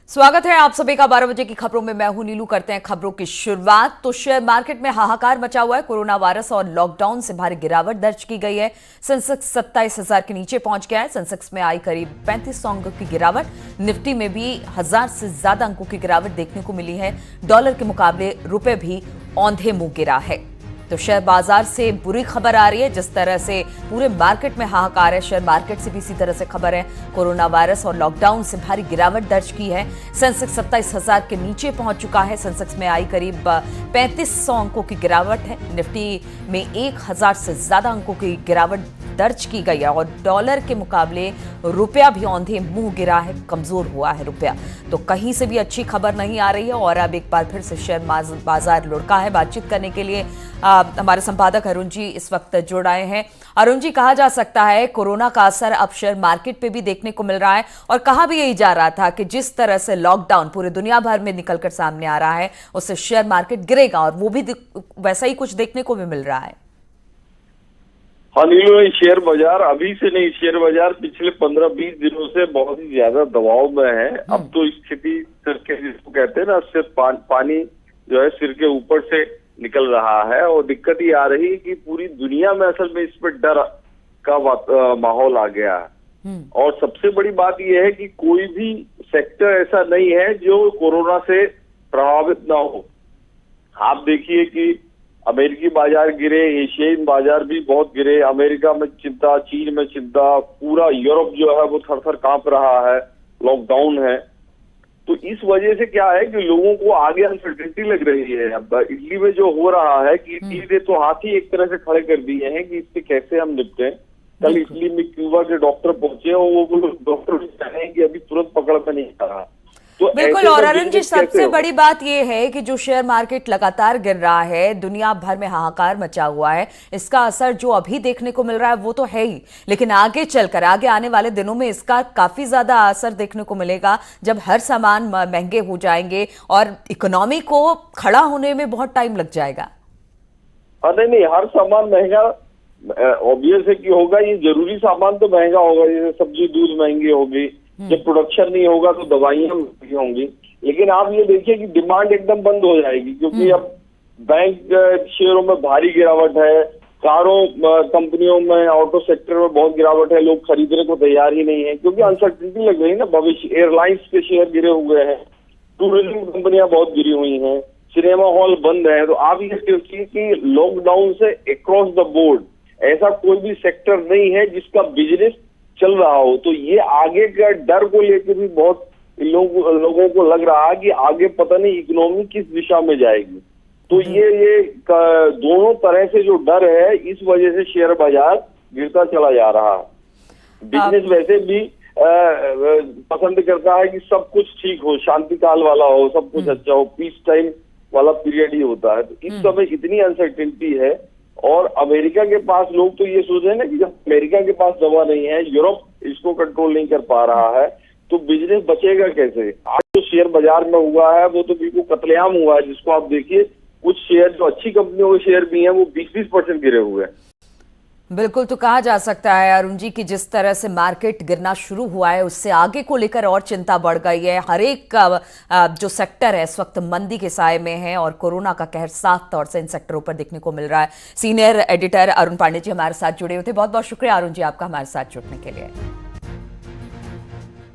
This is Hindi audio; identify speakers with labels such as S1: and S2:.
S1: स्वागत है आप सभी का 12 बजे की खबरों में। मैं हूं नीलू। करते हैं खबरों की शुरुआत। तो शेयर मार्केट में हाहाकार मचा हुआ है। कोरोना वायरस और लॉकडाउन से भारी गिरावट दर्ज की गई है। सेंसेक्स 27,000 के नीचे पहुंच गया है। सेंसेक्स में आई करीब 3500 अंकों की गिरावट। निफ्टी में भी 1000 से ज्यादा अंकों की गिरावट देखने को मिली है। डॉलर के मुकाबले रुपए भी औंधे मुंह गिरा है। तो शेयर बाजार से बुरी खबर आ रही है। जिस तरह से पूरे मार्केट में हाहाकार है, शेयर मार्केट से भी इसी तरह से खबर है। कोरोना वायरस और लॉकडाउन से भारी गिरावट दर्ज की है। सेंसेक्स 27,000 के नीचे पहुंच चुका है। सेंसेक्स में आई करीब 3500 अंकों की गिरावट है। निफ्टी में 1000 से ज्यादा अंकों की गिरावट दर्ज की गई है और डॉलर के मुकाबले रुपया भी औंधे मुंह गिरा है, कमजोर हुआ है रुपया। तो कहीं से भी अच्छी खबर नहीं आ रही है और अब एक बार फिर से शेयर बाजार लुढ़का है। बातचीत करने के लिए हमारे संपादक अरुण जी इस वक्त जुड़ आए हैं। अरुण जी, कहा जा सकता है कोरोना का असर अब शेयर मार्केट पे भी देखने को मिल रहा है और कहा भी यही जा रहा था कि जिस तरह से लॉकडाउन पूरे दुनिया भर में निकलकर सामने आ रहा है उससे शेयर मार्केट गिरेगा और वो भी वैसा ही कुछ देखने को भी मिल रहा है।
S2: हाँ नीलू, शेयर बाजार अभी से नहीं, शेयर बाजार पिछले 15-20 दिनों से बहुत ही ज्यादा दबाव में है। अब तो स्थिति सिर के, जिसको कहते हैं ना, सिर्फ पानी जो है सिर के ऊपर से निकल रहा है और दिक्कत ये आ रही है कि पूरी दुनिया में असल में इस पर डर का माहौल आ गया है। और सबसे बड़ी बात यह है कि कोई भी सेक्टर ऐसा नहीं है जो कोरोना से प्रभावित ना हो। आप देखिए कि अमेरिकी बाजार गिरे, एशियाई बाजार भी बहुत गिरे। अमेरिका में चिंता, चीन में चिंता, पूरा यूरोप जो है वो थर-थर कांप रहा है, लॉकडाउन है। तो इस वजह से क्या है कि लोगों को आगे अनसर्टेनिटी लग रही है। अब इटली में जो हो रहा है कि इटली ने तो हाथ ही एक तरह से खड़े कर दिए हैं कि इससे कैसे हम निपटें। कल इटली में क्यूबा के डॉक्टर पहुंचे और वो डॉक्टर कह रहे हैं कि अभी तुरंत पकड़ में नहीं आ रहा। तो
S1: बिल्कुल। और अरुण जी, सबसे बड़ी बात यह है कि जो शेयर मार्केट लगातार गिर रहा है, दुनिया भर में हाहाकार मचा हुआ है, इसका असर जो अभी देखने को मिल रहा है वो तो है ही, लेकिन आगे चलकर आगे आने वाले दिनों में इसका काफी ज्यादा असर देखने को मिलेगा जब हर सामान महंगे हो जाएंगे और इकोनॉमी को खड़ा होने में बहुत टाइम लग जाएगा।
S2: नहीं, हर सामान महंगा ऑब्वियस है कि होगा। ये जरूरी सामान तो महंगा होगा, जैसे सब्जी दूध महंगी होगी। जब प्रोडक्शन नहीं होगा तो दवाइयां महंगी होंगी। लेकिन आप ये देखिए कि डिमांड एकदम बंद हो जाएगी, क्योंकि अब बैंक शेयरों में भारी गिरावट है, कारों कंपनियों में, ऑटो सेक्टर में बहुत गिरावट है। लोग खरीदने को तैयार ही नहीं है क्योंकि अनसर्टेनिटी लग रही है ना भविष्य। एयरलाइंस के शेयर गिरे हुए हैं, टूरिज्म कंपनियां बहुत गिरी हुई हैं, सिनेमा हॉल बंद है। तो आप ये देखिए कि लॉकडाउन से अक्रॉस द बोर्ड ऐसा कोई भी सेक्टर नहीं है जिसका बिजनेस चल रहा हो। तो ये आगे का डर को लेकर भी बहुत लोगों को लग रहा है कि आगे पता नहीं इकोनॉमी किस दिशा में जाएगी। तो ये दोनों तरह से जो डर है, इस वजह से शेयर बाजार गिरता चला जा रहा है। बिजनेस वैसे भी पसंद करता है कि सब कुछ ठीक हो, शांति काल वाला हो, सब कुछ अच्छा हो, पीस टाइम वाला पीरियड ही होता है। तो इस समय इतनी अनसर्टेनिटी है और अमेरिका के पास, लोग तो ये सोच रहे हैं ना कि जब अमेरिका के पास दवा नहीं है, यूरोप इसको कंट्रोल नहीं कर पा रहा है, तो बिजनेस बचेगा कैसे। आज जो शेयर बाजार में हुआ है वो तो बिल्कुल कत्लेआम हुआ है, जिसको आप देखिए कुछ शेयर जो अच्छी कंपनियों के शेयर भी हैं वो 20-20% गिरे हुए हैं।
S1: बिल्कुल। तो कहा जा सकता है अरुण जी कि जिस तरह से मार्केट गिरना शुरू हुआ है उससे आगे को लेकर और चिंता बढ़ गई है। हर एक जो सेक्टर है इस वक्त मंदी के साए में है और कोरोना का कहर साफ तौर से इन सेक्टरों पर देखने को मिल रहा है। सीनियर एडिटर अरुण पांडे जी हमारे साथ जुड़े हुए थे। बहुत बहुत शुक्रिया अरुण जी आपका हमारे साथ जुड़ने के लिए।